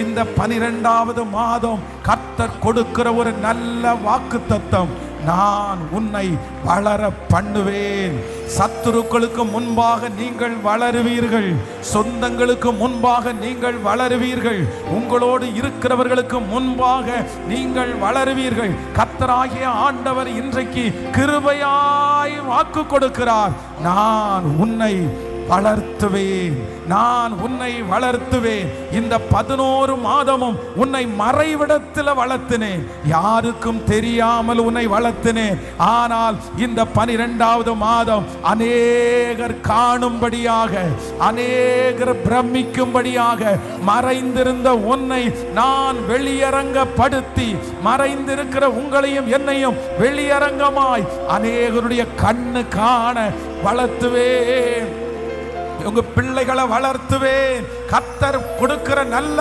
இந்த 12வது மாதம் கர்த்தர் கொடுக்கிற ஒரு நல்ல வாக்குத்தத்தம், நான் உன்னை வளர பண்ணுவேன். சத்துருக்களுக்கு முன்பாக நீங்கள் வளருவீர்கள், சொந்தங்களுக்கு முன்பாக நீங்கள் வளருவீர்கள், உங்களோடு இருக்கிறவர்களுக்கு முன்பாக நீங்கள் வளருவீர்கள். கர்த்தராகிய ஆண்டவர் இன்றைக்கு கிருபையாய் வாக்கு கொடுக்கிறார். நான் உன்னை வளர்த்துவேன், நான் உன்னை வளர்த்துவேன். இந்த 11 மாதமும் உன்னை மறைவிடத்தில் வளர்த்தினேன், யாருக்கும் தெரியாமல் உன்னை வளர்த்தினேன். ஆனால் இந்த 12வது மாதம் அநேகர் காணும்படியாக, அநேகர் பிரமிக்கும்படியாக மறைந்திருந்த உன்னை நான் வெளியரங்கப்படுத்தி, மறைந்திருக்கிற உங்களையும் என்னையும் வெளியரங்கமாய் அநேகருடைய கண்ணு காண வளர்த்துவேன். உங்க பிள்ளைகளை வளர்த்துவேன். கர்த்தர் கொடுக்கிற நல்ல